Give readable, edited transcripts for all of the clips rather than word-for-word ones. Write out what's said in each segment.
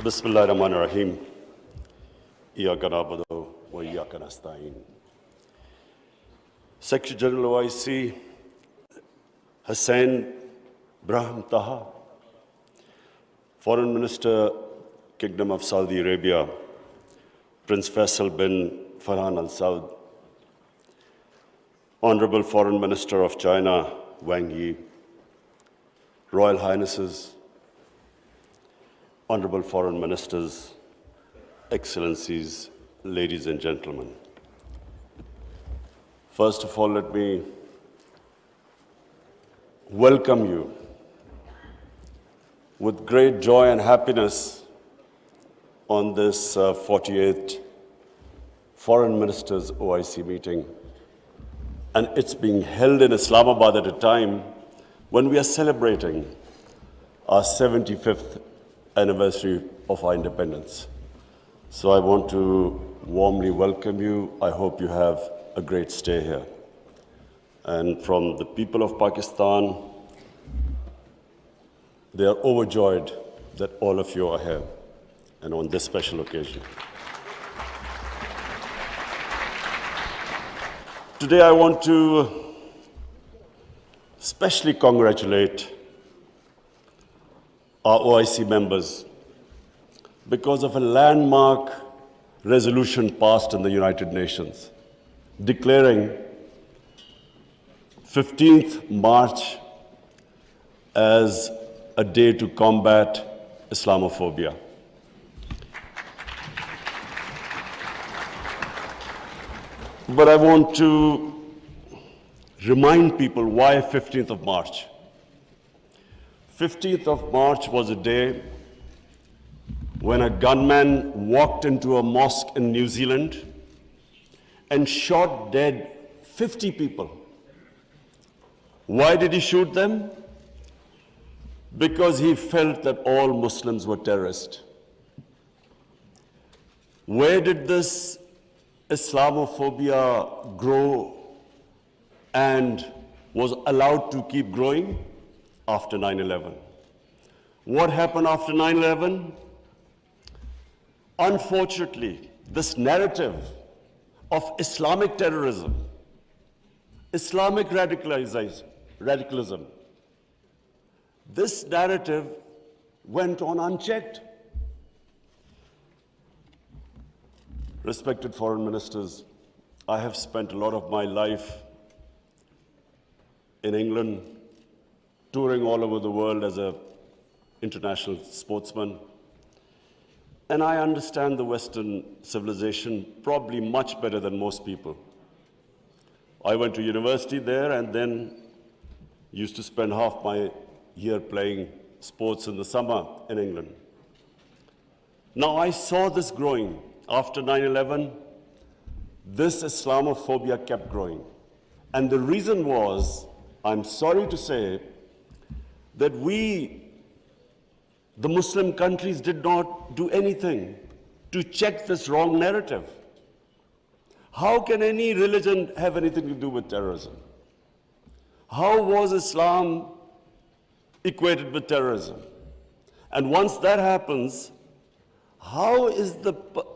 Bismillahirrahmanirrahim. Iyyaka na'budu wa iyyaka nasta'in. Secretary General OIC Hussain Brahim Taha, Foreign Minister, Kingdom of Saudi Arabia, Prince Faisal bin Farhan Al Saud, Honorable Foreign Minister of China, Wang Yi, Royal Highnesses, Honorable Foreign Ministers, Excellencies, ladies and gentlemen. First of all, let me welcome you with great joy and happiness on this 48th Foreign Ministers OIC meeting. And it's being held in Islamabad at a time when we are celebrating our 75th anniversary of our independence. So I want to warmly welcome you. I hope you have a great stay here. And from the people of Pakistan, they are overjoyed that all of you are here and on this special occasion. Today I want to especially congratulate our OIC members because of a landmark resolution passed in the United Nations declaring 15th March as a day to combat Islamophobia. But I want to remind people why 15th of March. 15th of March was a day when a gunman walked into a mosque in New Zealand and shot dead 50 people. Why did he shoot them? Because he felt that all Muslims were terrorists. Where did this Islamophobia grow and was allowed to keep growing? After 9/11. What happened after 9/11? Unfortunately, this narrative of Islamic terrorism, Islamic radicalism, this narrative went on unchecked. Respected foreign ministers, I have spent a lot of my life in England, touring all over the world as an international sportsman. And I understand the Western civilization probably much better than most people. I went to university there and then used to spend half my year playing sports in the summer in England. Now I saw this growing. After 9/11, this Islamophobia kept growing. And the reason was, I'm sorry to say, that we, the Muslim countries, did not do anything to check this wrong narrative. How can any religion have anything to do with terrorism? How was Islam equated with terrorism? And once that happens, how is the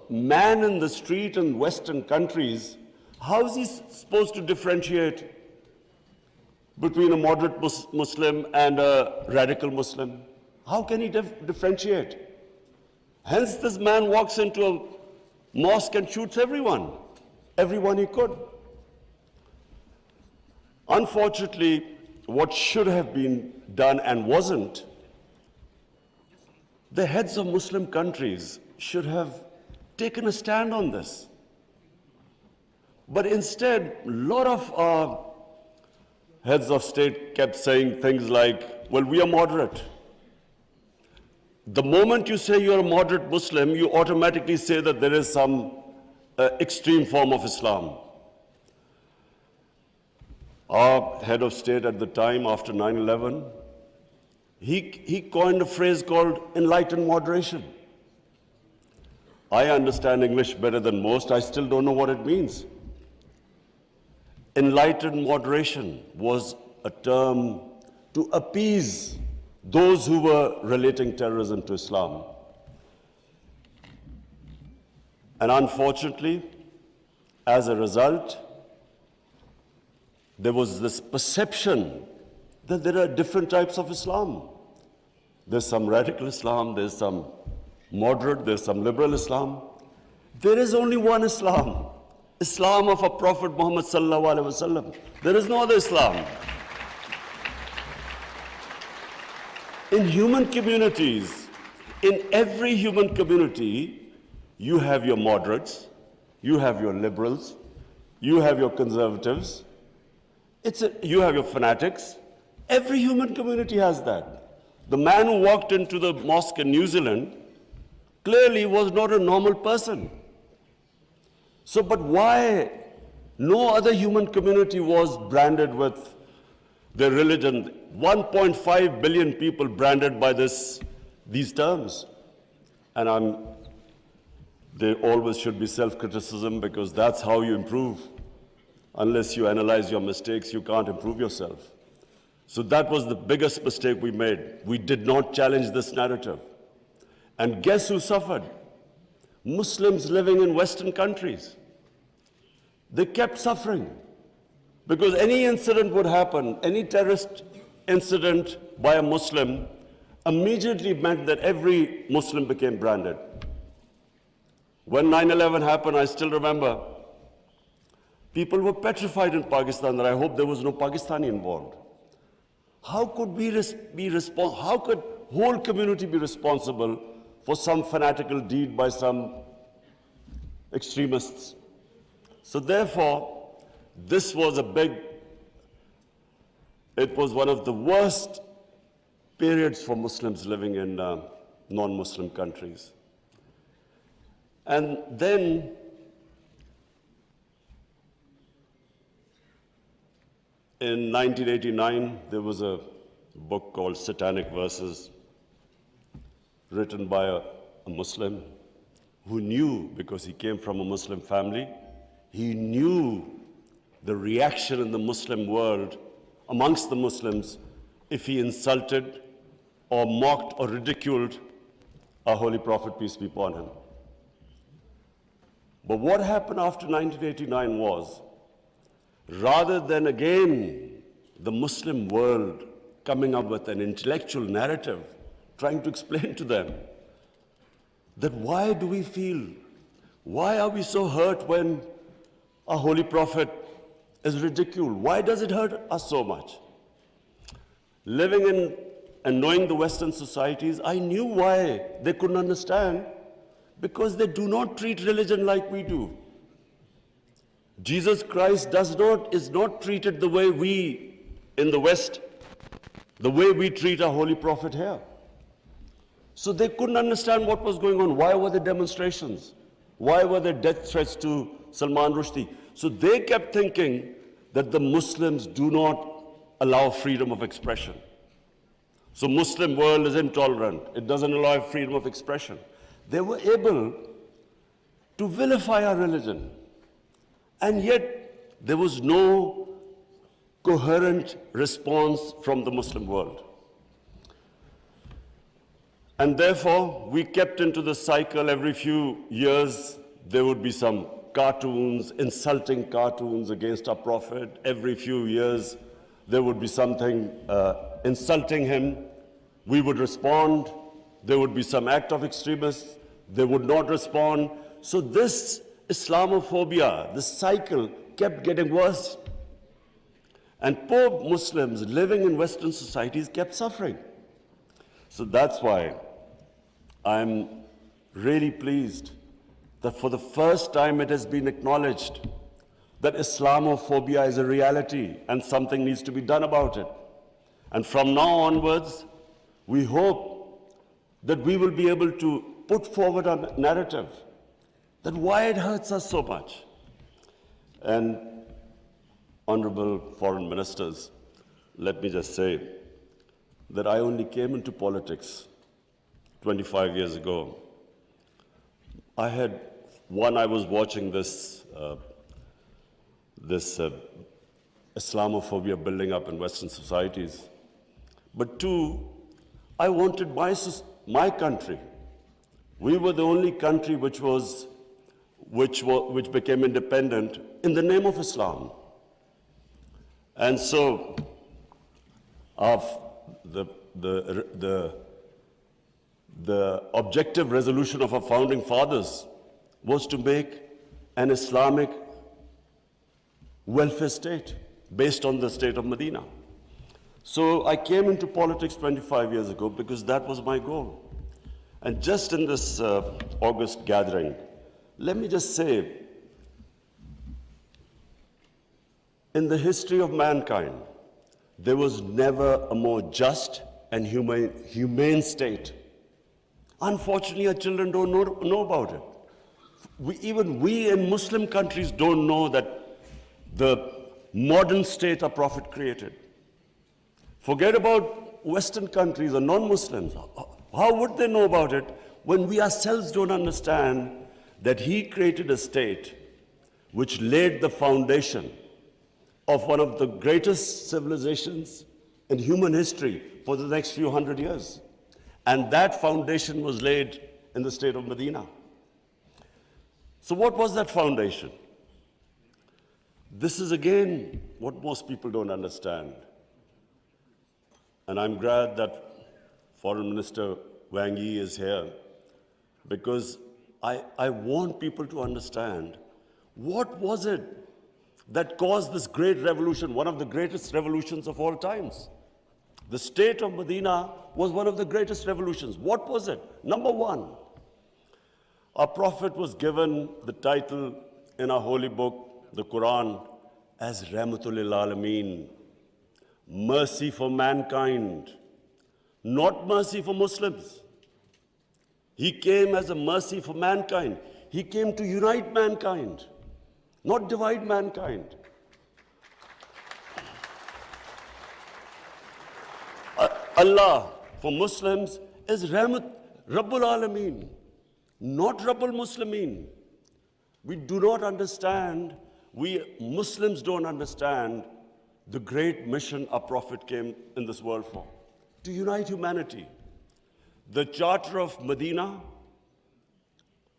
man in the street in Western countries, how is he supposed to differentiate between a moderate Muslim and a radical Muslim? How can he differentiate? Hence, this man walks into a mosque and shoots everyone he could. Unfortunately, what should have been done and wasn't, the heads of Muslim countries should have taken a stand on this. But instead, a lot of our heads of state kept saying things like, well, we are moderate. The moment you say you're a moderate Muslim, you automatically say that there is some extreme form of Islam. Our head of state at the time, after 9/11, he coined a phrase called enlightened moderation. I understand English better than most. I still don't know what it means. enlightened moderation was a term to appease those who were relating terrorism to Islam. And unfortunately, as a result, there was this perception that there are different types of Islam. There's some radical Islam, there's some moderate, there's some liberal Islam. There is only one Islam, Islam of our Prophet Muhammad sallallahu alaihi wasallam. There is no other Islam. In human communities, in every human community, you have your moderates, you have your liberals, you have your conservatives, you have your fanatics. Every human community has that. The man who walked into the mosque in New Zealand clearly was not a normal person. So, but why no other human community was branded with their religion? 1.5 billion people branded by these terms. And there always should be self-criticism, because that's how you improve. Unless you analyze your mistakes, you can't improve yourself. So that was the biggest mistake we made. We did not challenge this narrative. And guess who suffered? Muslims living in Western countries. They kept suffering, because any incident would happen, any terrorist incident by a Muslim immediately meant that every Muslim became branded. When 9/11 happened, I still remember, people were petrified in Pakistan that I hope there was no Pakistani involved. How could we how could whole community be responsible for some fanatical deed by some extremists? So therefore, this was it was one of the worst periods for Muslims living in non-Muslim countries. And then in 1989, there was a book called Satanic Verses, written by a Muslim who knew, because he came from a Muslim family, he knew the reaction in the Muslim world, amongst the Muslims, if he insulted or mocked or ridiculed our Holy Prophet, peace be upon him. But what happened after 1989 was, rather than again the Muslim world coming up with an intellectual narrative, trying to explain to them that why do we feel, why are we so hurt when our Holy Prophet is ridiculed? Why does it hurt us so much? Living in and knowing the Western societies, I knew why they couldn't understand, because they do not treat religion like we do. Jesus Christ is not treated the way we in the West, the way we treat our Holy Prophet here. So they couldn't understand what was going on. Why were there demonstrations? Why were there death threats to Salman Rushdie? So they kept thinking that the Muslims do not allow freedom of expression. So Muslim world is intolerant. It doesn't allow freedom of expression. They were able to vilify our religion. And yet there was no coherent response from the Muslim world. And therefore, we kept into the cycle. Every few years, there would be some cartoons, insulting cartoons against our Prophet. Every few years, there would be something insulting him. We would respond. There would be some act of extremists. They would not respond. So this Islamophobia, this cycle, kept getting worse. And poor Muslims living in Western societies kept suffering. So that's why I'm really pleased that for the first time it has been acknowledged that Islamophobia is a reality and something needs to be done about it. And from now onwards, we hope that we will be able to put forward a narrative that why it hurts us so much. And honorable foreign ministers, let me just say that I only came into politics 25 years ago. I was watching this Islamophobia building up in Western societies. But two, I wanted my country. We were the only country which became independent in the name of Islam. And so, the objective resolution of our founding fathers was to make an Islamic welfare state based on the state of Medina. So I came into politics 25 years ago because that was my goal. And just in this August gathering, let me just say, in the history of mankind, there was never a more just and humane state. Unfortunately, our children don't know about it. Even we in Muslim countries don't know that the modern state our Prophet created. Forget about Western countries or non-Muslims. How would they know about it when we ourselves don't understand that he created a state which laid the foundation of one of the greatest civilizations in human history for the next few hundred years. And that foundation was laid in the state of Medina. So what was that foundation? This is again what most people don't understand. And I'm glad that Foreign Minister Wang Yi is here, because I want people to understand what was it that caused this great revolution, one of the greatest revolutions of all times. The state of Medina was one of the greatest revolutions. What was it? Number one, our Prophet was given the title in our holy book, the Quran, as Rahmatul lil Alameen, mercy for mankind, not mercy for Muslims. He came as a mercy for mankind. He came to unite mankind, not divide mankind. Allah for Muslims is Rahmat Rabbul Alameen, not Rabbul Muslimeen. We do not understand, we Muslims don't understand the great mission our Prophet came in this world for, to unite humanity. The Charter of Medina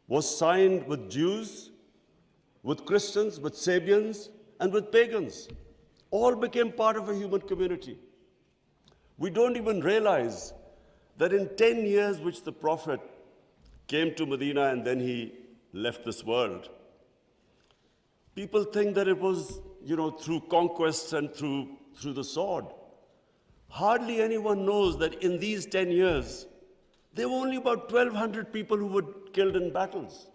was signed with Jews, with Christians, with Sabians, and with pagans. All became part of a human community. We don't even realize that in 10 years which the Prophet came to Medina and then he left this world, people think that it was, through conquests and through the sword. Hardly anyone knows that in these 10 years, there were only about 1,200 people who were killed in battles.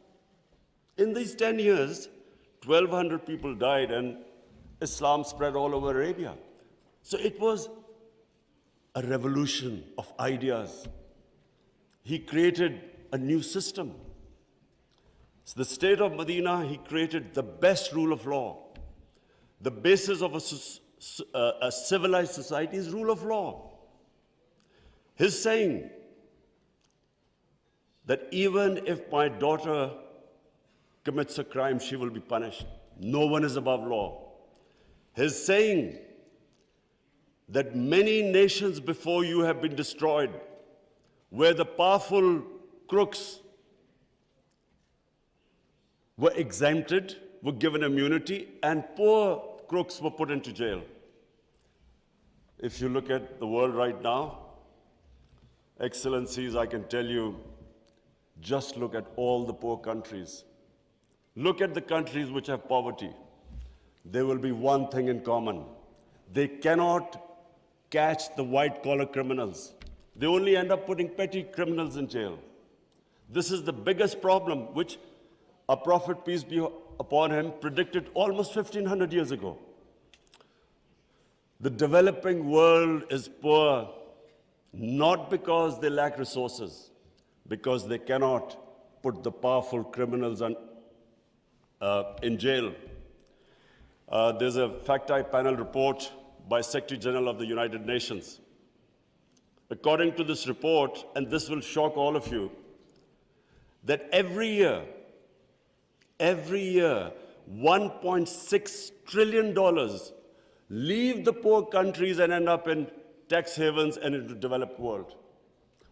In these 10 years, 1,200 people died and Islam spread all over Arabia. So it was a revolution of ideas. He created a new system. So the state of Medina, he created the best rule of law. The basis of a civilized society is rule of law. His saying that even if my daughter commits a crime, she will be punished. No one is above law. His saying that many nations before you have been destroyed, where the powerful crooks were exempted, were given immunity, and poor crooks were put into jail. If you look at the world right now, Excellencies, I can tell you, just look at all the poor countries. Look at the countries which have poverty. There will be one thing in common. They cannot catch the white-collar criminals. They only end up putting petty criminals in jail. This is the biggest problem which our Prophet, peace be upon him, predicted almost 1,500 years ago. The developing world is poor, not because they lack resources, because they cannot put the powerful criminals in jail. There's a fact-eye panel report by Secretary General of the United Nations. According to this report, and this will shock all of you, that every year, $1.6 trillion leave the poor countries and end up in tax havens and in the developed world.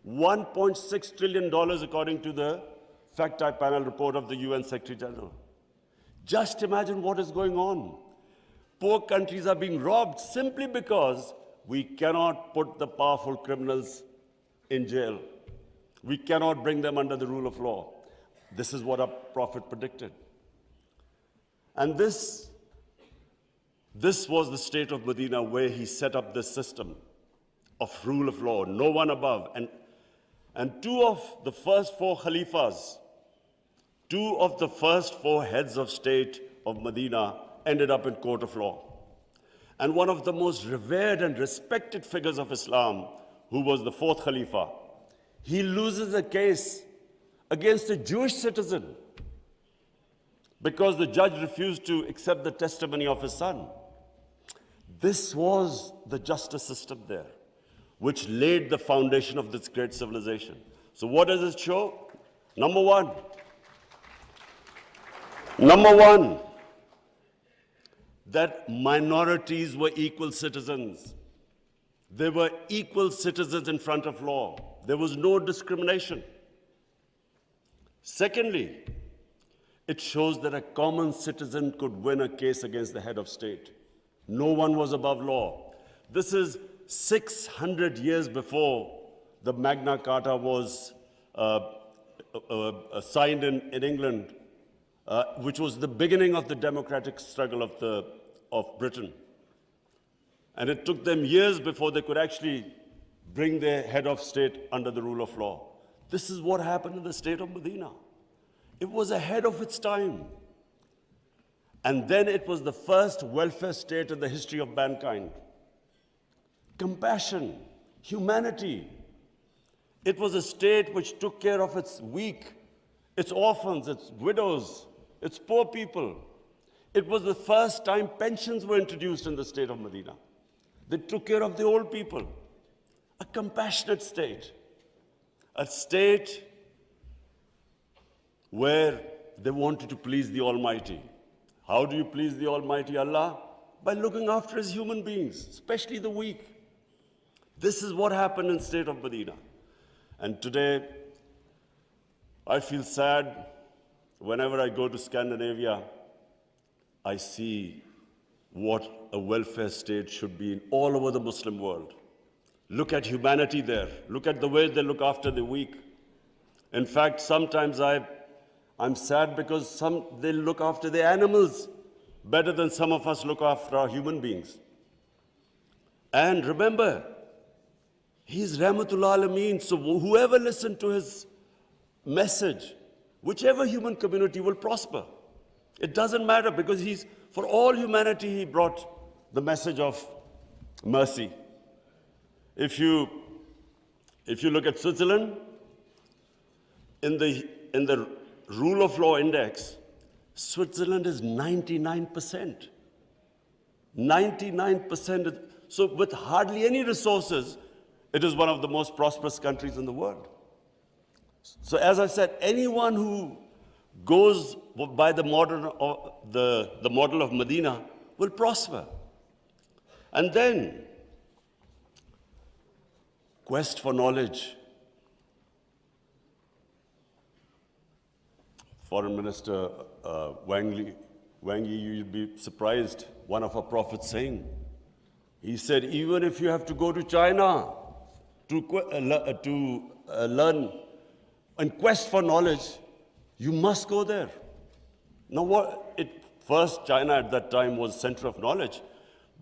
$1.6 trillion according to the Fact-Eye Panel report of the UN Secretary General. Just imagine what is going on. Poor countries are being robbed simply because we cannot put the powerful criminals in jail. We cannot bring them under the rule of law. This is what our Prophet predicted. And this was the state of Medina where he set up this system of rule of law, no one above. And two of the first four Khalifas, two of the first four heads of state of Medina ended up in court of law. And one of the most revered and respected figures of Islam, who was the fourth Khalifa, he loses a case against a Jewish citizen because the judge refused to accept the testimony of his son. This was the justice system there, which laid the foundation of this great civilization. So what does it show? Number one, that minorities were equal citizens. They were equal citizens in front of law. There was no discrimination. Secondly, it shows that a common citizen could win a case against the head of state. No one was above law. This is 600 years before the Magna Carta was signed in England, which was the beginning of the democratic struggle of Britain. And it took them years before they could actually bring their head of state under the rule of law. This is what happened in the state of Medina. It was ahead of its time. And then it was the first welfare state in the history of mankind. Compassion, humanity. It was a state which took care of its weak, its orphans, its widows, its poor people. It was the first time pensions were introduced in the state of Medina. They took care of the old people. A compassionate state. A state where they wanted to please the Almighty. How do you please the Almighty Allah? By looking after His human beings, especially the weak. This is what happened in the state of Medina. And today, I feel sad whenever I go to Scandinavia. I see what a welfare state should be in all over the Muslim world. Look at humanity there. Look at the way they look after the weak. In fact, sometimes I'm sad because they look after the animals better than some of us look after our human beings. And remember, He's Rahmatul Alameen, so whoever listened to His message, whichever human community will prosper. It doesn't matter because for all humanity, He brought the message of mercy. If you look at Switzerland, in the rule of law index, Switzerland is 99%. 99%. So with hardly any resources, it is one of the most prosperous countries in the world. So as I said, anyone who goes by the model of Medina will prosper. And then, quest for knowledge. Foreign Minister Wang Yi, you'd be surprised, one of our prophets saying, he said, even if you have to go to China to learn and quest for knowledge, you must go there. Now, first, China at that time was center of knowledge,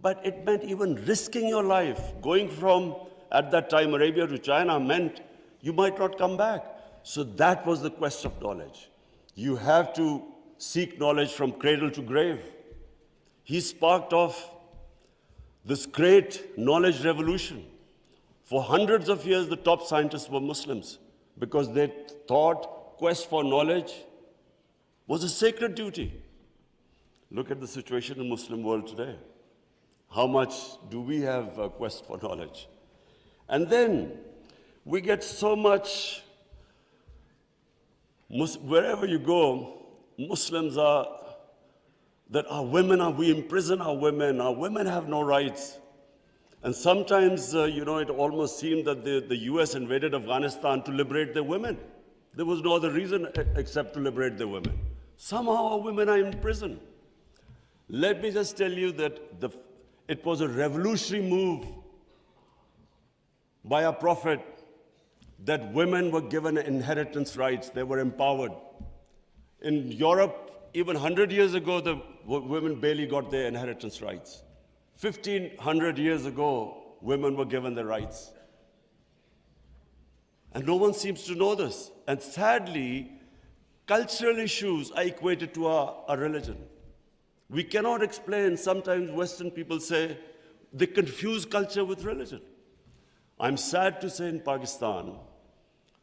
but it meant even risking your life. Going from, at that time, Arabia to China meant you might not come back. So that was the quest of knowledge. You have to seek knowledge from cradle to grave. He sparked off this great knowledge revolution. For hundreds of years, the top scientists were Muslims because they thought quest for knowledge was a sacred duty. Look at the situation in the Muslim world today. How much do we have a quest for knowledge? And then we get so much, wherever you go, Muslims are that we imprison our women have no rights. And sometimes, it almost seemed that the US invaded Afghanistan to liberate their women. There was no other reason except to liberate their women. Somehow our women are in prison. Let me just tell you that it was a revolutionary move by our Prophet that women were given inheritance rights. They were empowered. In Europe, even 100 years ago, the women barely got their inheritance rights. 1,500 years ago, women were given their rights. And no one seems to know this. And sadly, cultural issues are equated to our religion. We cannot explain, sometimes Western people say, they confuse culture with religion. I'm sad to say in Pakistan,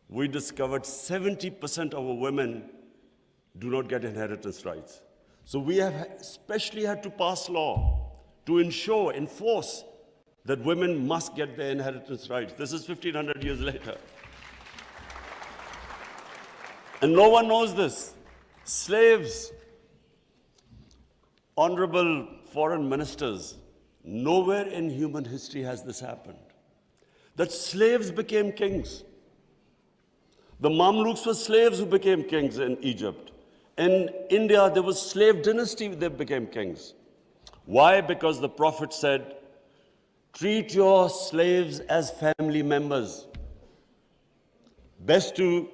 we discovered 70% of our women do not get inheritance rights. So we have especially had to pass law to enforce that women must get their inheritance rights. This is 1,500 years later. And no one knows this. Slaves, honorable foreign ministers, nowhere in human history has this happened. That slaves became kings. The Mamluks were slaves who became kings in Egypt. In India, there was slave dynasty, they became kings. Why? Because the Prophet said, treat your slaves as family members. Best to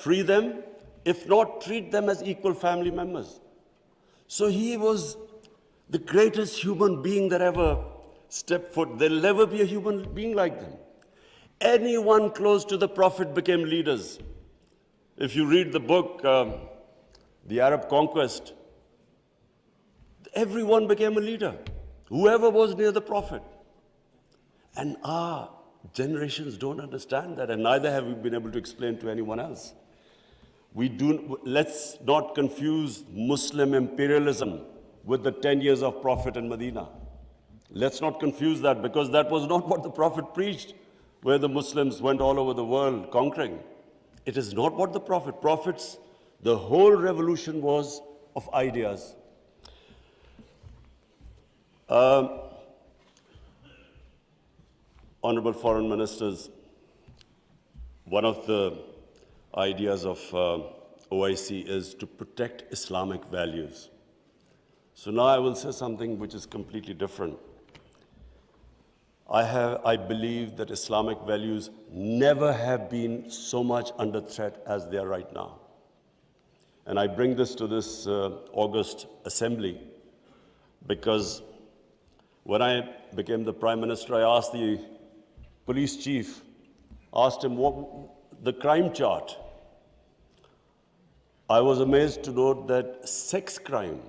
free them, if not, treat them as equal family members. So he was the greatest human being that ever stepped foot. There'll never be a human being like them. Anyone close to the Prophet became leaders. If you read the book, The Arab Conquest, everyone became a leader, whoever was near the Prophet. And our generations don't understand that, and neither have we been able to explain to anyone else. Let's not confuse Muslim imperialism with the 10 years of Prophet in Medina. Let's not confuse that, because that was not what the Prophet preached, where the Muslims went all over the world conquering. It is not what the Prophets, the whole revolution was of ideas. Honorable foreign ministers, one of the ideas of OIC is to protect Islamic values. So now I will say something which is completely different. I believe that Islamic values never have been so much under threat as they are right now. And I bring this to this August assembly because when I became the Prime Minister, I asked the police chief, asked him what the crime chart. I was amazed to note that sex crime,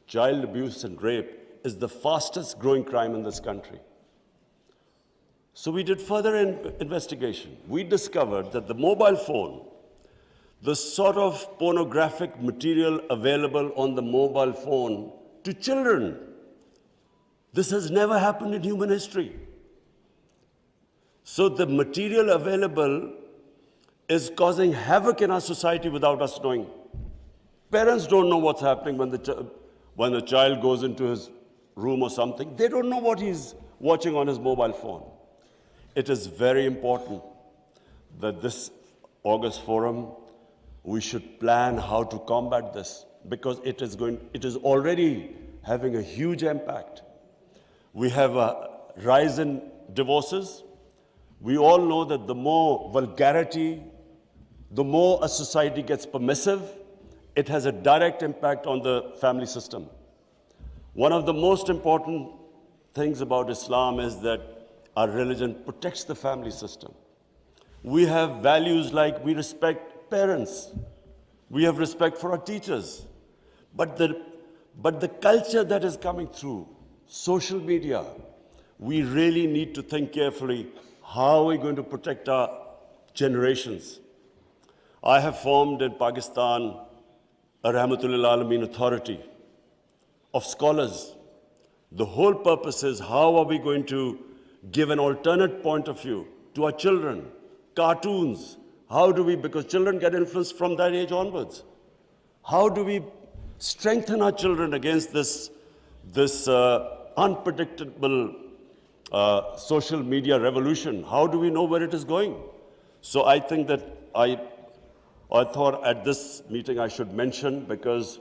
child abuse and rape is the fastest growing crime in this country. So we did further investigation. We discovered that the mobile phone, the sort of pornographic material available on the mobile phone to children, this has never happened in human history. So the material available is causing havoc in our society without us knowing. Parents don't know what's happening when the child goes into his room or something. They don't know what he's watching on his mobile phone. It is very important that this August forum, we should plan how to combat this, because it is already having a huge impact. We have a rise in divorces. We all know that the more vulgarity, the more a society gets permissive, it has a direct impact on the family system. One of the most important things about Islam is that our religion protects the family system. We have values like we respect parents. We have respect for our teachers. But the culture that is coming through, social media, we really need to think carefully, how are we going to protect our generations? I have formed in Pakistan a Rahmatul Alameen authority of scholars. The whole purpose is how are we going to give an alternate point of view to our children, cartoons. How do we, because children get influenced from that age onwards. How do we strengthen our children against this unpredictable social media revolution. How do we know where it is going? So I think that I thought at this meeting I should mention, because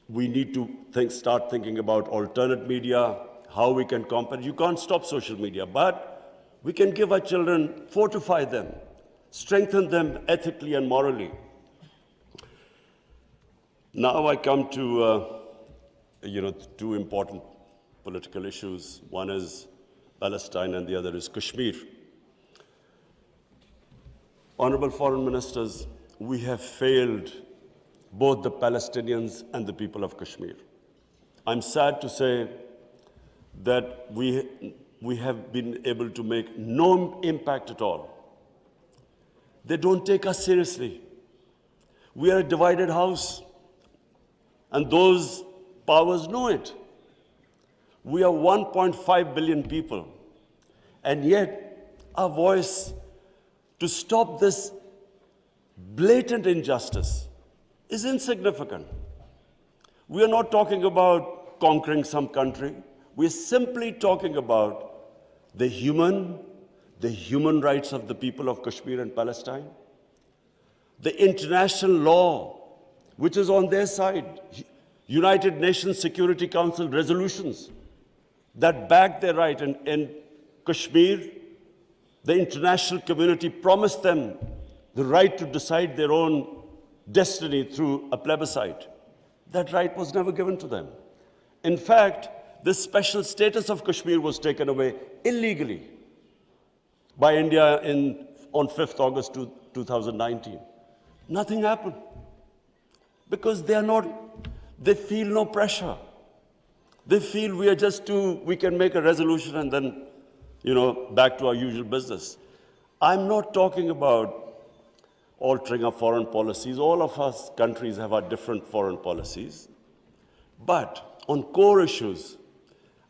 we need to start thinking about alternate media, how we can combat. You can't stop social media, but we can give our children, fortify them, strengthen them ethically and morally. Now I come to two important political issues. One is Palestine and the other is Kashmir. Honorable foreign ministers, we have failed both the Palestinians and the people of Kashmir. I'm sad to say that we have been able to make no impact at all. They don't take us seriously. We are a divided house, and those powers know it. We are 1.5 billion people, and yet our voice to stop this blatant injustice is insignificant. We are not talking about conquering some country. We're simply talking about the human rights of the people of Kashmir and Palestine, the international law, which is on their side, United Nations Security Council resolutions that back their right. In Kashmir, the international community promised them the right to decide their own destiny through a plebiscite. That right was never given to them. In fact, the special status of Kashmir was taken away illegally by India on 5th August 2019. Nothing happened because they feel no pressure. They feel we can make a resolution and then, back to our usual business. I'm not talking about altering our foreign policies. All of us countries have our different foreign policies. But on core issues,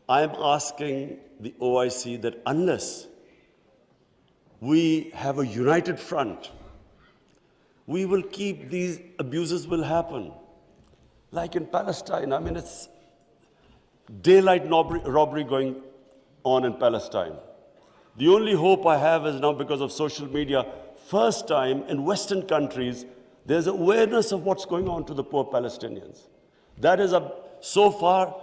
I'm asking the OIC that unless we have a united front, we will keep these abuses will happen. Like in Palestine, it's daylight robbery going on in Palestine. The only hope I have is now because of social media, first time in Western countries, there's awareness of what's going on to the poor Palestinians. That is so far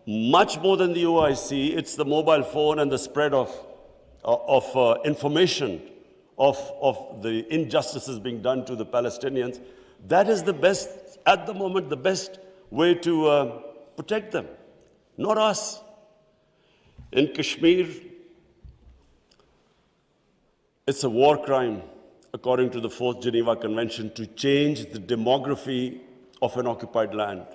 much more than the OIC. It's the mobile phone and the spread of information of the injustices being done to the Palestinians. That is the best, at the moment, the best way to protect them, not us. In Kashmir, it's a war crime, according to the 4th Geneva Convention, to change the demography of an occupied land.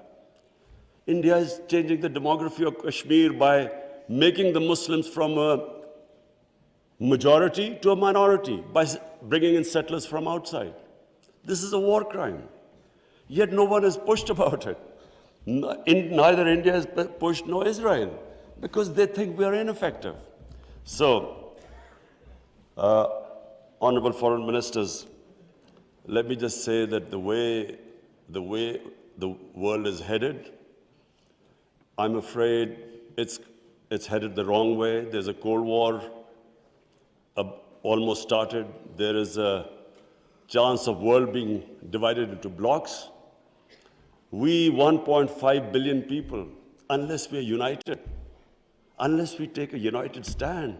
India is changing the demography of Kashmir by making the Muslims from a majority to a minority, by bringing in settlers from outside. This is a war crime. Yet no one has pushed about it. Neither India has pushed nor Israel, because they think we are ineffective. So, honorable foreign ministers, let me just say that the way the world is headed, I'm afraid it's headed the wrong way. There's a Cold War almost started. There is a chance of world being divided into blocks. We 1.5 billion people, unless we are united, unless we take a united stand,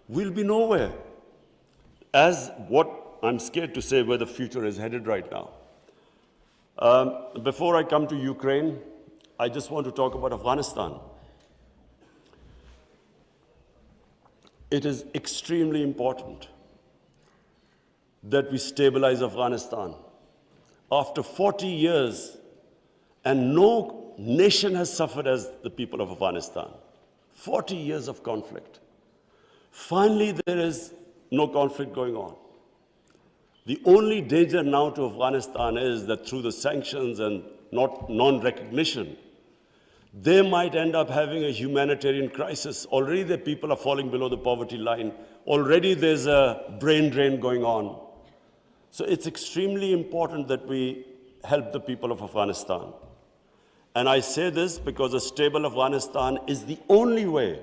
we'll be nowhere. As what I'm scared to say where the future is headed right now. Before I come to Ukraine, I just want to talk about Afghanistan. It is extremely important that we stabilize Afghanistan. After 40 years, and no nation has suffered as the people of Afghanistan. 40 years of conflict. Finally, there is no conflict going on. The only danger now to Afghanistan is that through the sanctions and non-recognition, they might end up having a humanitarian crisis. Already the people are falling below the poverty line. Already there's a brain drain going on. So it's extremely important that we help the people of Afghanistan. And I say this because a stable Afghanistan is the only way,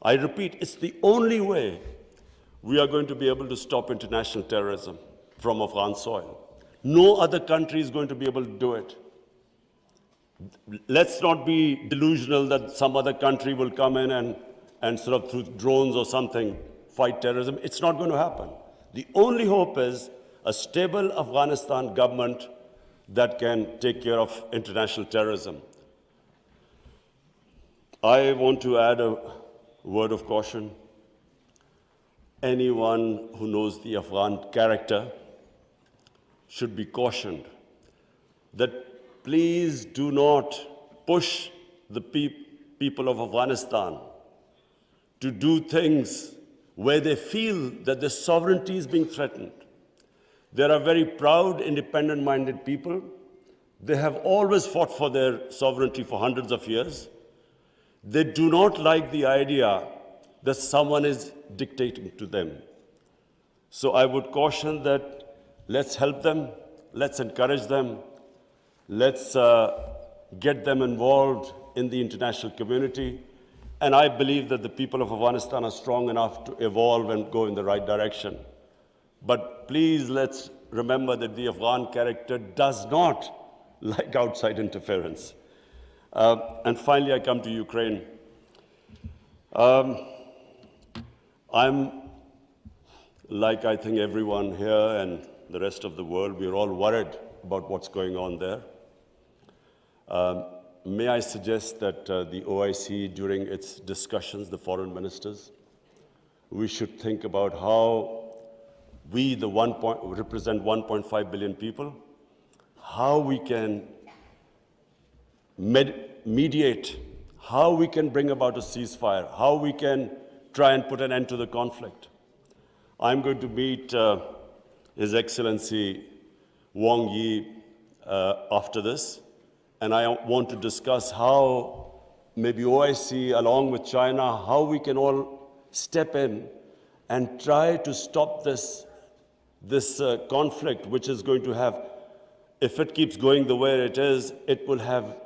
I repeat, it's the only way we are going to be able to stop international terrorism from Afghan soil. No other country is going to be able to do it. Let's not be delusional that some other country will come in and sort of through drones or something fight terrorism. It's not going to happen. The only hope is a stable Afghanistan government that can take care of international terrorism. I want to add a word of caution. Anyone who knows the Afghan character should be cautioned that please do not push the people of Afghanistan to do things where they feel that their sovereignty is being threatened. They are very proud, independent-minded people. They have always fought for their sovereignty for hundreds of years. They do not like the idea that someone is dictating to them. So I would caution that let's help them, let's encourage them, let's get them involved in the international community. And I believe that the people of Afghanistan are strong enough to evolve and go in the right direction. But please let's remember that the Afghan character does not like outside interference. And finally, I come to Ukraine. I'm, like I think everyone here and the rest of the world, we're all worried about what's going on there. May I suggest that the OIC, during its discussions, the foreign ministers, we should think about how we, represent 1.5 billion people, how we can mediate, how we can bring about a ceasefire, how we can try and put an end to the conflict. I'm going to meet His Excellency Wang Yi after this, and I want to discuss how maybe OIC, along with China, how we can all step in and try to stop this conflict, which is going to have, if it keeps going the way it is, it will have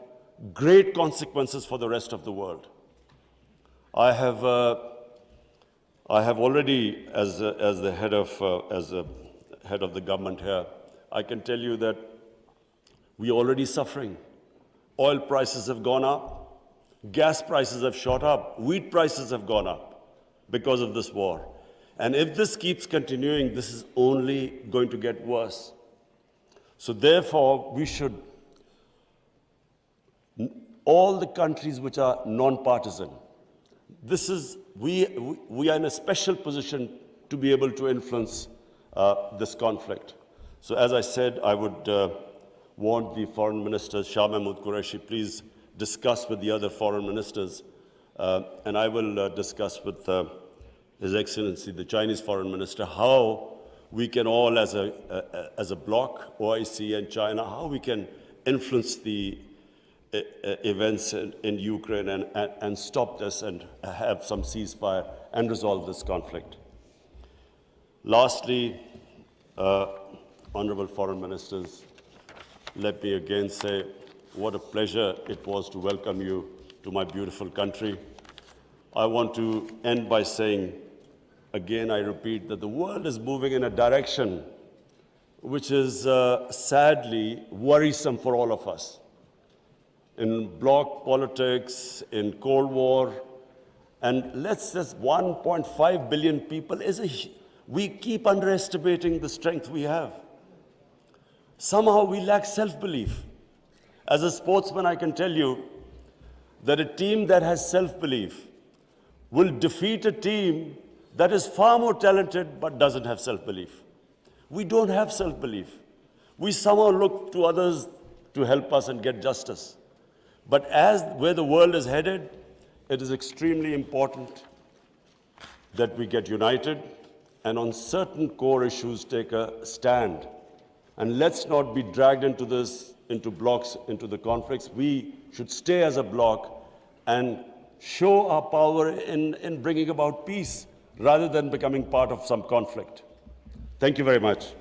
great consequences for the rest of the world. I have already, as the head of the government here, I can tell you that we are already suffering. Oil prices have gone up, gas prices have shot up, wheat prices have gone up because of this war. And if this keeps continuing, this is only going to get worse. So therefore, we should, all the countries which are non-partisan, we are in a special position to be able to influence this conflict. So as I said, I would want the foreign minister, Shah Mahmood Qureshi, please discuss with the other foreign ministers, and I will discuss with His Excellency, the Chinese foreign minister, how we can all, as a bloc, OIC and China, how we can influence the events in Ukraine and stop this and have some ceasefire and resolve this conflict. Lastly, honorable foreign ministers, let me again say what a pleasure it was to welcome you to my beautiful country. I want to end by saying, again, I repeat, that the world is moving in a direction which is sadly worrisome for all of us. In bloc politics, in Cold War, and let's just 1.5 billion people we keep underestimating the strength we have. Somehow we lack self-belief. As a sportsman, I can tell you that a team that has self-belief will defeat a team that is far more talented but doesn't have self-belief. We don't have self-belief. We somehow look to others to help us and get justice. But as where the world is headed, it is extremely important that we get united and on certain core issues take a stand. And let's not be dragged into this, into blocks, into the conflicts. We should stay as a bloc and show our power in bringing about peace rather than becoming part of some conflict. Thank you very much.